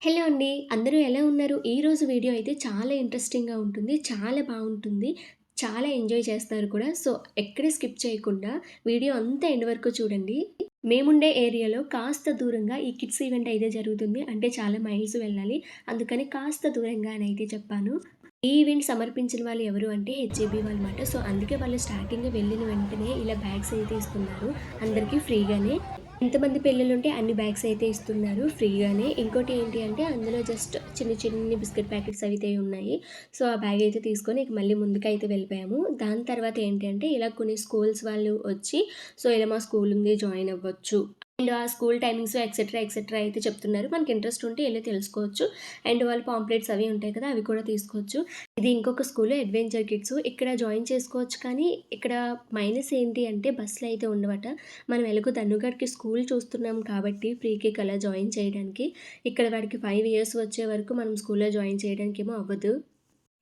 Hello అండి. అందరూ ఎలా ఉన్నారు? ఈరోజు వీడియో అయితే చాలా ఇంట్రెస్టింగ్‌గా ఉంటుంది. చాలా బావుంటుంది. చాలా ఎంజాయ్ చేస్తారు కూడా. సో, ఎక్కడ స్కిప్ చేయకుండా వీడియో అంతా ఎండ్ వరకు చూడండి. మేముండే ఏరియాలో కాస్త దూరంగా ఈ కిడ్స్ ఈవెంట్ అయితే జరుగుతుంది. అంటే చాలా మైల్స్ వెళ్ళాలి. అందుకని కాస్త దూరంగా అని అయితే చెప్పాను. ఈ ఈవెంట్ సమర్పించిన వాళ్ళు ఎవరు అంటే హెచ్‌ఏబీ వాళ్ళమాట. సో, అందుకే వాళ్ళు స్టార్టింగే వెళ్ళిన వెంటనే ఇలా బ్యాగ్స్ అయితే ఇస్తున్నారు. అందరికీ ఫ్రీగానే. ఎంతమంది పిల్లలుంటే అన్ని బ్యాగ్స్ అయితే ఇస్తున్నారు ఫ్రీగానే. ఇంకోటి ఏంటి అంటే అందులో జస్ట్ చిన్ని బిస్కెట్ ప్యాకెట్స్ అయితే ఉన్నాయి. సో, ఆ బ్యాగ్ అయితే తీసుకొని ఇక మళ్ళీ ముందుకైతే వెళ్ళిపోయాము. దాని తర్వాత ఏంటి అంటే ఇలా కొన్ని స్కూల్స్ వాళ్ళు వచ్చి సో, ఇలా మా స్కూల్ ఉంది జాయిన్ అవ్వచ్చు. అండ్ ఆ స్కూల్ టైమింగ్స్ ఎక్సెట్రా అయితే చెప్తున్నారు. మనకి ఇంట్రెస్ట్ ఉంటే ఎళ్లి తెలుసుకోవచ్చు. అండ్ వాళ్ళు పాంప్లెట్స్ అవి ఉంటాయి కదా! అవి కూడా తీసుకోవచ్చు. ఇది ఇంకొక స్కూలు అడ్వెంచర్ కిడ్స్. ఇక్కడ జాయిన్ చేసుకోవచ్చు కానీ ఇక్కడ మైనస్ ఏంటి అంటే బస్సులు అయితే ఉండవట. మనం ఎలాగో ధన్నుగాడికి స్కూల్ చూస్తున్నాం కాబట్టి ప్రీకేకి అలా జాయిన్ చేయడానికి. ఇక్కడ వాడికి 5 ఇయర్స్ వచ్చే వరకు మనం స్కూల్‌లో జాయిన్ చేయడానికేమో అవ్వదు.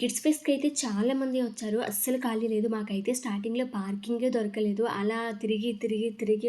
కిడ్స్ ఫెస్ట్‌కైతే చాలామంది వచ్చారు. అస్సలు ఖాళీ లేదు. మాకైతే స్టార్టింగ్‌లో పార్కింగే దొరకలేదు. అలా తిరిగి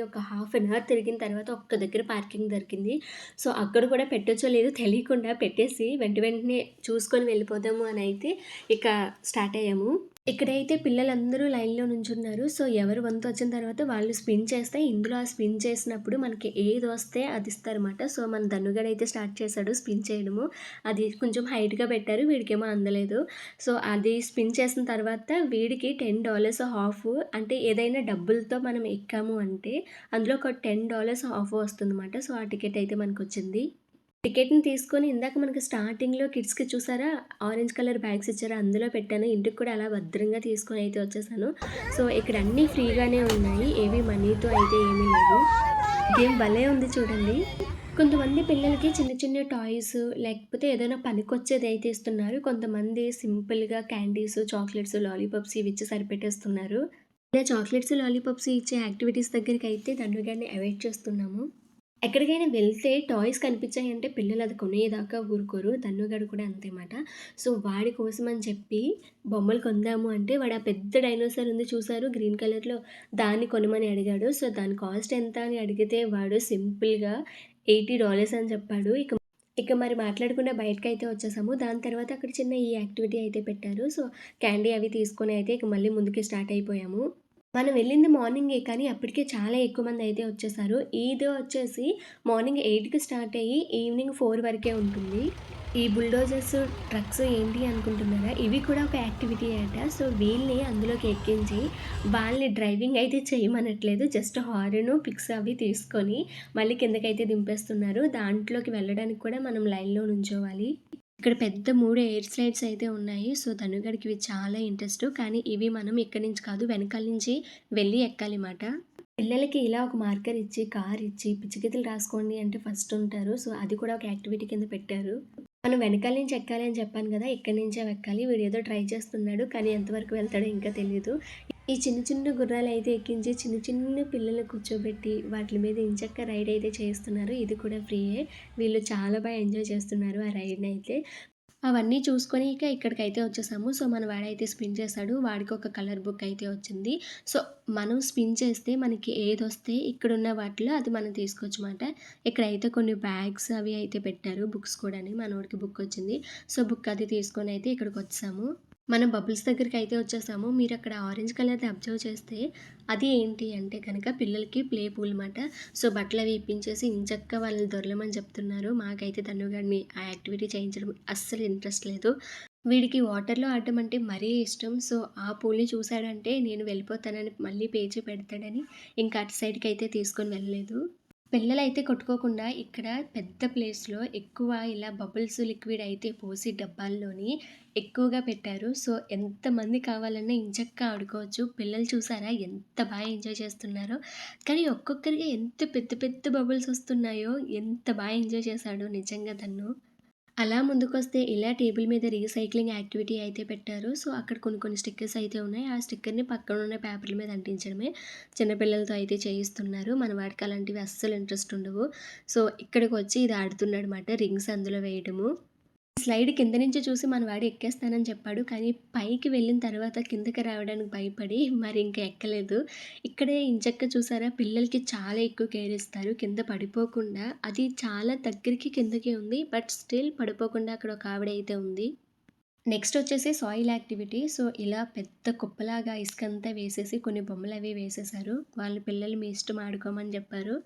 ఒక హాఫ్ అన్ అవర్ తిరిగిన తర్వాత ఒక్క దగ్గర పార్కింగ్ దొరికింది. సో, అక్కడ కూడా పెట్టొచ్చో లేదో తెలియకుండా పెట్టేసి వెంటనే చూసుకొని వెళ్ళిపోదాము అనైతే ఇక స్టార్ట్ అయ్యాము. ఇక్కడైతే పిల్లలందరూ లైన్‌లో నుంచున్నారు. సో, ఎవరి వంతొచ్చిన తర్వాత వాళ్ళు స్పిన్ చేస్తే, ఇందులో ఆ స్పిన్ చేసినప్పుడు మనకి ఏదొస్తే అది ఇస్తారనమాట. సో, మన ధనుగాడైతే స్టార్ట్ చేశాడు స్పిన్ చేయడము. అది కొంచెం హైట్‌గా పెట్టారు. వీడికేమో అందలేదు. సో, అది స్పిన్ చేసిన తర్వాత వీడికి $10 హాఫ్ అంటే ఏదైనా డబ్బులతో మనం ఎక్కాము అంటే, అందులో ఒక $10 హాఫ్ వస్తుందన్నమాట. సో, ఆ టికెట్ అయితే మనకొచ్చింది. టికెట్‌ని తీసుకొని ఇందాక మనకి స్టార్టింగ్‌లో కిడ్స్‌కి చూసారా ఆరెంజ్ కలర్ బ్యాగ్స్ ఇచ్చారు. అందులో పెట్టాను. ఇంటికి కూడా అలా భద్రంగా తీసుకొని అయితే వచ్చేసాను. సో, ఇక్కడ అన్నీ ఫ్రీగానే ఉన్నాయి. ఏవి మనీతో అయితే ఏమీ లేవు. గేమ్ భలే ఉంది చూడండి. కొంతమంది పిల్లలకి చిన్న టాయ్స్ లేకపోతే ఏదైనా పనికొచ్చేదైతే ఇస్తున్నారు. కొంతమంది సింపుల్‌గా క్యాండీస్, చాక్లెట్స్, లాలీపాప్స్ ఇవి ఇచ్చి సరిపెట్టేస్తున్నారు. ఇలా చాక్లెట్స్, లాలీపాప్స్ ఇచ్చే యాక్టివిటీస్ దగ్గరికైతే దండుగాడిని అవాయిడ్ చేస్తున్నాము. ఎక్కడికైనా వెళ్తే టాయ్స్ కనిపించాయంటే పిల్లలు అది కొనేదాకా ఊరుకోరు. ధన్నుగాడు కూడా అంతే మాట. సో, వాడి కోసమని చెప్పి బొమ్మలు కొందాము అంటే వాడు ఆ పెద్ద డైనోసార్ ఉంది చూసారు గ్రీన్ కలర్‌లో దాన్ని కొనమని అడిగాడు. సో, దాని కాస్ట్ ఎంత అని అడిగితే వాడు సింపుల్‌గా $80 అని చెప్పాడు. ఇక మరి మాట్లాడకుండా బయటకైతే వచ్చేసాము. దాని తర్వాత అక్కడ చిన్న ఈ యాక్టివిటీ అయితే పెట్టారు. సో, క్యాండీ అవి తీసుకొని అయితే ఇక మళ్ళీ ముందుకి స్టార్ట్ అయిపోయాము. మనం వెళ్ళింది మార్నింగే కానీ అప్పటికే చాలా ఎక్కువ మందయితే వచ్చేసారు. ఈద్ వచ్చేసి మార్నింగ్ 8కి స్టార్ట్ అయ్యి ఈవినింగ్ 4 వరకే ఉంటుంది. ఈ బుల్డోజర్స్, ట్రక్స్ ఏంటి అనుకుంటున్నారా? ఇవి కూడా ఒక యాక్టివిటీ అట. సో, వీళ్ళని అందులోకి ఎక్కించి వాళ్ళని డ్రైవింగ్ అయితే చేయమనట్లేదు. జస్ట్ హారను, పిక్స్ అవి తీసుకొని మళ్ళీ కిందకైతే దింపేస్తున్నారు. దాంట్లోకి వెళ్ళడానికి కూడా మనం లైన్‌లో నుంచోవాలి. ఇక్కడ పెద్ద 3 ఎయిర్ స్లైడ్స్ అయితే ఉన్నాయి. సో, ధనుగాడికి ఇవి చాలా ఇంట్రెస్ట్. కానీ ఇవి మనం ఇక్కడి నుంచి కాదు వెనకాల నుంచి వెళ్ళి ఎక్కాలిమాట. పిల్లలకి ఇలా ఒక మార్కర్ ఇచ్చి, కార్ ఇచ్చి, పిచ్చిగీతలు రాసుకోండి అంటే ఫస్ట్ ఉంటారు. సో, అది కూడా ఒక యాక్టివిటీ కింద పెట్టారు. మనం వెనకాల నుంచి ఎక్కాలి అని చెప్పాను గదా! ఇక్కడి నుంచే ఎక్కాలి. వీడేదో ట్రై చేస్తున్నాడు. కానీ ఎంతవరకు వెళ్తాడో ఇంకా తెలీదు. ఈ చిన్న గుర్రాలైతే ఎక్కించి చిన్న పిల్లల్ని కూర్చోబెట్టి వాటిల మీద ఎంచక్కా రైడ్ అయితే చేస్తున్నారు. ఇది కూడా ఫ్రీయే. వీళ్ళు చాలా ఎంజాయ్ చేస్తున్నారు ఆ రైడ్‌నైతే. అవన్నీ చూసుకొని ఇక ఇక్కడికైతే వచ్చేసాము. సో, మన వాడైతే స్పిన్ చేశాడు. వాడికొక కలర్ బుక్ అయితే వచ్చింది. సో, మనం స్పిన్ చేస్తే మనకి ఏదొస్తే ఇక్కడున్న వాటిలో అది మనం తీసుకోవచ్చమాట. ఇక్కడైతే కొన్ని బ్యాగ్స్ అవి అయితే పెట్టారు. బుక్స్ కూడాని. మనోడికి బుక్ వచ్చింది. సో, బుక్ అది తీసుకొనైతే ఇక్కడికొచ్చేసాము. మనం బబుల్స్ దగ్గరికైతే వచ్చేసాము. మీరక్కడ ఆరెంజ్ కలర్‌ది అబ్జర్వ్ చేస్తే అది ఏంటి అంటే గనక పిల్లలకి ప్లే పూల్ మాట. సో, బట్టలవి ఇప్పించేసి ఎంచక్కా వాళ్ళని దొర్లమని చెప్తున్నారు. మాకైతే ధనుగాడిని ఆ యాక్టివిటీ చేయించడం అస్సలు ఇంట్రెస్ట్ లేదు. వీడికి వాటర్‌లో ఆడటం అంటే మరీ ఇష్టం. సో, ఆ పూల్‌ని చూసాడంటే నేను వెళ్ళిపోతానని మళ్ళీ పేచీ పెడతాడని ఇంకా అటు సైడ్‌కైతే తీసుకొని వెళ్ళలేదు. పిల్లలైతే కొట్టుకోకుండా ఇక్కడ పెద్ద ప్లేస్‌లో ఎక్కువ ఇలా బబుల్స్ లిక్విడ్ అయితే పోసి డబ్బాల్లోని ఎక్కువగా పెట్టారు. సో, ఎంతమంది కావాలన్నా ఎంచక్కా ఆడుకోవచ్చు. పిల్లలు చూసారా ఎంత ఎంజాయ్ చేస్తున్నారో. కానీ ఒక్కొక్కరికి ఎంత పెద్ద బబుల్స్ వస్తున్నాయో, ఎంత ఎంజాయ్ చేశాడో నిజంగా తను. అలా ముందుకొస్తే ఇలా టేబుల్ మీద రీసైక్లింగ్ యాక్టివిటీ అయితే పెట్టారు. సో, అక్కడ కొన్ని స్టిక్కర్స్ అయితే ఉన్నాయి. ఆ స్టిక్కర్‌ని పక్కనున్న పేపర్ల మీద అంటించడమే. చిన్న పిల్లలతో అయితే చేయిస్తున్నారు. మన వాడికి అలాంటివి అస్సలు ఇంట్రెస్ట్ ఉండవు. సో, ఇక్కడికొచ్చి ఇది ఆడుతున్నాడనమాట. రింగ్స్ అందులో వేయడము. స్లైడ్ కింద నుంచి చూసి మన వాడు ఎక్కేస్తానని చెప్పాడు. కానీ పైకి వెళ్ళిన తర్వాత కిందకి రావడానికి భయపడి మరి ఇంక ఎక్కలేదు. ఇక్కడే ఇంచక్క చూసారా, పిల్లలకి చాలా ఎక్కువ కేర్ ఇస్తారు. కింద పడిపోకుండా, అది చాలా దగ్గరికి కిందకి ఉంది. బట్ స్టిల్ పడిపోకుండా అక్కడ ఒక ఆవిడైతే ఉంది. నెక్స్ట్ వచ్చేసి సాయిల్ యాక్టివిటీ. సో, ఇలా పెద్ద కుప్పలాగా ఇసుకంతా వేసేసి కొన్ని బొమ్మలవి వేసేశారు. వాళ్ళు పిల్లలు మీ ఇష్టం ఆడుకోమని చెప్పారు.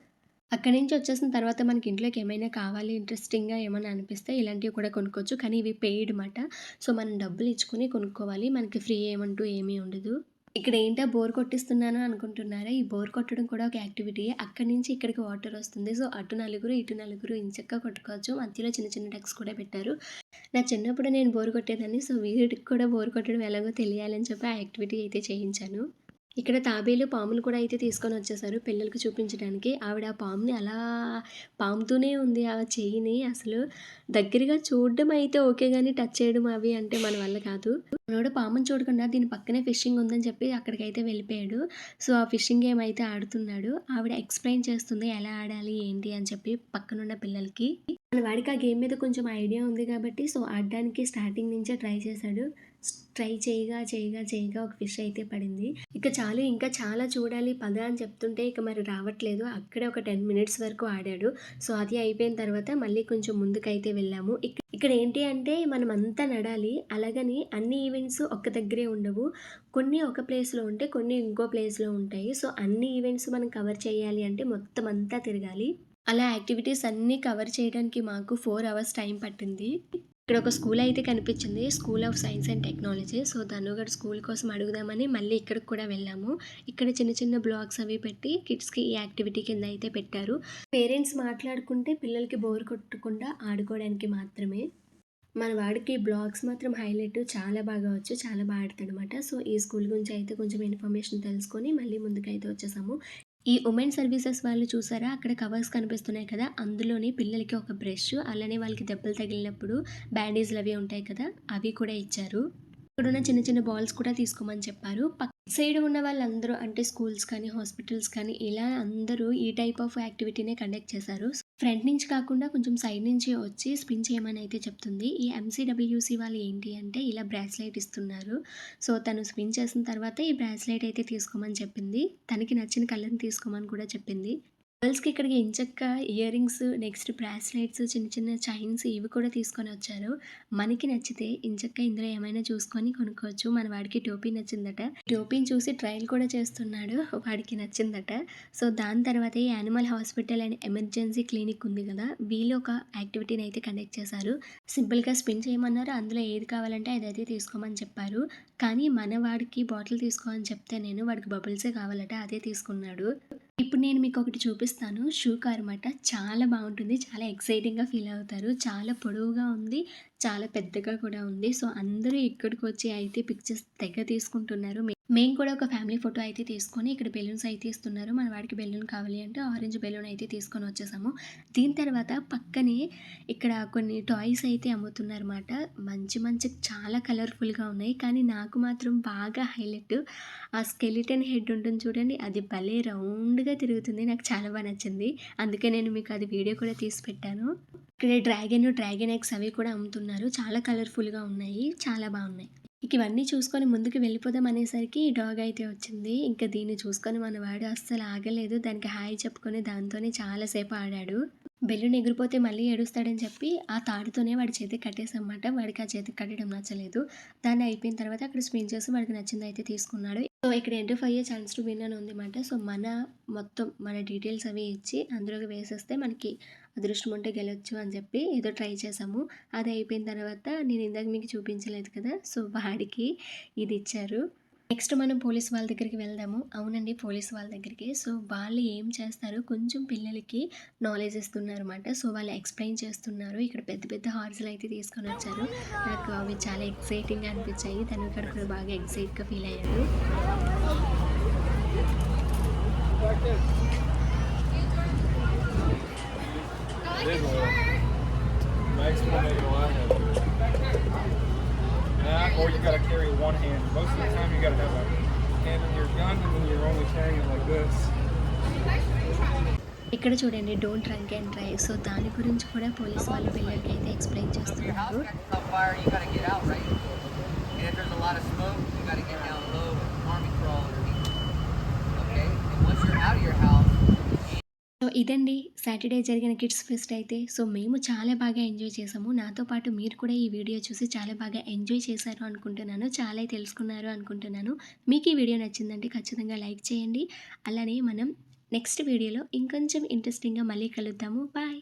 అక్కడి నుంచి వచ్చేసిన తర్వాత మనకి ఇంట్లోకి ఏమైనా కావాలి ఇంట్రెస్టింగ్‌గా ఏమన్నా అనిపిస్తే ఇలాంటివి కూడా కొనుక్కోవచ్చు. కానీ ఇవి పెయిడ్ మాట. సో, మనం డబ్బులు ఇచ్చుకొని కొనుక్కోవాలి. మనకి ఫ్రీ ఏమంటూ ఏమీ ఉండదు. ఇక్కడ ఏంటా బోర్ కొట్టిస్తున్నాను అనుకుంటున్నారా? ఈ బోర్ కొట్టడం కూడా ఒక యాక్టివిటీయే. అక్కడి నుంచి ఇక్కడికి వాటర్ వస్తుంది. సో, అటు నలుగురు, ఇటు నలుగురు ఎంచక్కా కొట్టుకోవచ్చు. మధ్యలో చిన్న చిన్న డక్స్ కూడా పెట్టారు. నా చిన్నప్పుడు నేను బోర్ కొట్టేదాన్ని. సో, వీడికి కూడా బోర్ కొట్టడం ఎలాగో తెలియాలని చెప్పి ఆ యాక్టివిటీ అయితే చేయించాను. ఇక్కడ తాబేలు, పాములు కూడా అయితే తీసుకొనొచ్చేసారు పిల్లలకి చూపించడానికి. ఆవిడ ఆ పాముని అలా పాముతూనే ఉంది. ఆ చెయ్యిని అసలు దగ్గరగా చూడడం అయితే ఓకే గానీ, టచ్ చేయడం అవి అంటే మన వల్ల కాదు. మనోడు పాముని చూడకుండా దీని పక్కనే ఫిషింగ్ ఉందని చెప్పి అక్కడికైతే వెళ్ళిపోయాడు. సో, ఆ ఫిషింగ్ గేమ్ అయితే ఆడుతున్నాడు. ఆవిడ ఎక్స్‌ప్లెయిన్ చేస్తుంది ఎలా ఆడాలి, ఏంటి అని చెప్పి పక్కనున్న పిల్లలకి. మన వాడికి ఆ గేమ్ మీద కొంచెం ఐడియా ఉంది కాబట్టి సో, ఆడడానికి స్టార్టింగ్ నుంచే ట్రై చేశాడు. ట్రై చేయగా ఒక ఫిష్ అయితే పడింది. ఇక చాలు ఇంకా చాలా చూడాలి పద అని చెప్తుంటే ఇక మరి రావట్లేదు. అక్కడే ఒక 10 మినిట్స్ వరకు ఆడాడు. సో, అది అయిపోయిన తర్వాత మళ్ళీ కొంచెం ముందుకైతే వెళ్ళాము. ఇక్కడ ఏంటి అంటే మనమంతా నడాలి. అలాగని అన్ని ఈవెంట్స్ ఒక్క దగ్గరే ఉండవు. కొన్ని ఒక ప్లేస్‌లో ఉంటే కొన్ని ఇంకో ప్లేస్‌లో ఉంటాయి. సో, అన్ని ఈవెంట్స్ మనం కవర్ చేయాలి అంటే మొత్తం అంతా తిరగాలి. అలా యాక్టివిటీస్ అన్నీ కవర్ చేయడానికి మాకు 4 అవర్స్ టైం పట్టింది. ఇక్కడ ఒక స్కూల్ అయితే కనిపించింది. School of science and technology. So, Dhanugad school కోసం అడుగుదామని మళ్ళీ ఇక్కడికి కూడా వెళ్ళాము. ఇక్కడ చిన్న చిన్న బ్లాగ్స్ అవి పెట్టి కిడ్స్‌కి ఈ యాక్టివిటీ కింద అయితే పెట్టారు. పేరెంట్స్ మాట్లాడుకుంటే పిల్లలకి బోర్ కొట్టకుండా ఆడుకోవడానికి మాత్రమే. మన వాడికి బ్లాగ్స్ మాత్రం హైలైట్. చాలా బాగా వచ్చు. చాలా బా ఆడతాడనమాట. సో, ఈ స్కూల్ గురించి అయితే కొంచెం ఇన్ఫర్మేషన్ తెలుసుకొని మళ్ళీ ముందుకైతే వచ్చేసాము. ఈ ఉమెన్ సర్వీసెస్ వాళ్ళు చూసారా? అక్కడ కవర్స్ కనిపిస్తున్నాయి కదా! అందులోని పిల్లలకి ఒక బ్రష్, అలానే వాళ్ళకి దెబ్బలు తగిలినప్పుడు బ్యాండేజ్‌లవి ఉంటాయి కదా! అవి కూడా ఇచ్చారు. ఇక్కడున్న చిన్న చిన్న బాల్స్ కూడా తీసుకోమని చెప్పారు. పక్క సైడ్ ఉన్న వాళ్ళందరూ అంటే స్కూల్స్ కానీ, హాస్పిటల్స్ కానీ ఇలా అందరూ ఈ టైప్ ఆఫ్ యాక్టివిటీనే కండక్ట్ చేశారు. ఫ్రంట్ నుంచి కాకుండా కొంచెం సైడ్ నుంచి వచ్చి స్పిన్ చేయమని అయితే చెప్తుంది. ఈ ఎంసీడబ్ల్యూసీ వాళ్ళు ఏంటి అంటే ఇలా బ్రాస్లెట్ ఇస్తున్నారు. సో, తను స్పిన్ చేసిన తర్వాత ఈ బ్రాస్లెట్ అయితే తీసుకోమని చెప్పింది. తనకి నచ్చిన కలర్‌ని తీసుకోమని కూడా చెప్పింది. గర్ల్స్‌కి ఇక్కడికి ఎంచక్కా ఇయర్ రింగ్స్, నెక్స్ట్ బ్రాస్లెట్స్, చిన్న చిన్న చైన్స్ ఇవి కూడా తీసుకొనొచ్చారు. మనకి నచ్చితే ఎంచక్కా ఇందులో ఏమైనా చూసుకొని కొనుక్కోవచ్చు. మన వాడికి టోపీ నచ్చిందట. టోపీని చూసి ట్రయల్ కూడా చేస్తున్నాడు. వాడికి నచ్చిందట. సో, దాని తర్వాత ఈ animal hospital and emergency clinic ఉంది కదా! వీళ్ళు ఒక యాక్టివిటీని అయితే కండక్ట్ చేశారు. సింపుల్‌గా స్పిన్ చేయమన్నారు. అందులో ఏది కావాలంటే అదైతే తీసుకోమని చెప్పారు. కానీ మన వాడికి బాటిల్ తీసుకో అని చెప్తే నేను వాడికి బబుల్సే కావాలట. అదే తీసుకున్నాడు. ఇప్పుడు నేను మీకొకటి చూపిస్తాను. షూ కార్ మాట. చాలా బావుంటుంది. చాలా ఎక్సైటింగ్‌గా ఫీల్ అవుతారు. చాలా పొడవుగా ఉంది. చాలా పెద్దగా కూడా ఉంది. సో, అందరూ ఇక్కడికొచ్చి అయితే పిక్చర్స్ తెగ తీసుకుంటున్నారు. మేము కూడా ఒక ఫ్యామిలీ ఫోటో అయితే తీసుకొని ఇక్కడ బెలూన్స్ అయితే ఇస్తున్నారు. మన వాడికి బెలూన్ కావాలి అంటే ఆరెంజ్ బెలూన్ అయితే తీసుకొని వచ్చేసాము. దీని తర్వాత పక్కనే ఇక్కడ కొన్ని టాయ్స్ అయితే అమ్ముతున్నారన్నమాట. మంచి మంచి చాలా కలర్‌ఫుల్‌గా ఉన్నాయి. కానీ నాకు మాత్రం బాగా హైలైట్ ఆ స్కెలిటన్ హెడ్ ఉంటుంది చూడండి. అది భలే రౌండ్‌గా తిరుగుతుంది. నాకు చాలా బా నచ్చింది. అందుకే నేను మీకు అది వీడియో కూడా తీసి పెట్టాను. ఇక్కడ డ్రాగన్ ఎగ్స్ అవి కూడా అమ్ముతున్నారు. చాలా కలర్‌ఫుల్‌గా ఉన్నాయి. చాలా బాగున్నాయి. ఇక ఇవన్నీ చూసుకొని ముందుకు వెళ్ళిపోదాం అనేసరికి ఈ డాగ్ అయితే వచ్చింది. ఇంక దీన్ని చూసుకొని మన వాడు అస్సలు ఆగలేదు. దానికి హాయ్ చెప్పుకొని దాంతోనే చాలా సేపు ఆడాడు. బెలూన్ ఎగిరిపోతే మళ్ళీ ఏడుస్తాడని చెప్పి ఆ తాడుతోనే వాడి చేతికి కట్టేసామన్నమాట. వాడికి ఆ చేతికి కట్టడం నచ్చలేదు. దాన్ని అయిపోయిన తర్వాత అక్కడ స్పిన్ చేసి వాడికి నచ్చిందయితే తీసుకున్నాడు. సో, ఇక్కడ ఎంటర్ అయ్యే ఛాన్స్ టు విన్ అని ఉందన్నమాట. సో, మన డీటెయిల్స్ అవి ఇచ్చి అందులోకి వేసేస్తే మనకి అదృష్టం ఉంటే గెలొచ్చు అని చెప్పి ఏదో ట్రై చేసాము. అది అయిపోయిన తర్వాత నేను ఇందాక మీకు చూపించలేదు కదా! సో, వాడికి ఇది ఇచ్చారు. నెక్స్ట్ మనం పోలీస్ వాళ్ళ దగ్గరికి వెళ్దాము. అవునండి, పోలీస్ వాళ్ళ దగ్గరికి. సో, వాళ్ళు ఏం చేస్తారు కొంచెం పిల్లలకి నాలెడ్జ్ ఇస్తున్నారన్నమాట. సో, వాళ్ళు ఎక్స్‌ప్లెయిన్ చేస్తున్నారు. ఇక్కడ పెద్ద పెద్ద హార్స్‌లు అయితే తీసుకొనొచ్చారు. నాకు అవి చాలా ఎక్సైటింగ్‌గా అనిపించాయి. తను కూడా బాగా ఎక్సైట్‌గా ఫీల్ అయ్యాడు. Or you gotta carry one hand. Most of the time you gotta have a hand in your gun and then you're only carrying it like this. ఇక్కడ చూడండి don't drunk and drive. So, దాని గురించి కూడా police వాళ్ళు పిల్లలకైతే explain If your house చేస్తున్నారు. catches on fire, you gotta get out, right? And if there's a lot of smoke, you gotta get down low and army crawl underneath. Okay? And once you're out of your house, so, ఇదండి Saturday జరిగిన kids pest అయితే. So, మేము చాలా బాగా enjoy చేసాము. నాతో పాటు మీరు కూడా ఈ వీడియో చూసి చాలా బాగా ఎంజాయ్ చేశారు అనుకుంటున్నాను. చాలా తెలుసుకున్నారు అనుకుంటున్నాను. మీకు ఈ వీడియో నచ్చిందంటే ఖచ్చితంగా లైక్ చేయండి. అలానే మనం నెక్స్ట్ వీడియోలో ఇంకొంచెం ఇంట్రెస్టింగ్‌గా మళ్ళీ కలుద్దాము. బాయ్.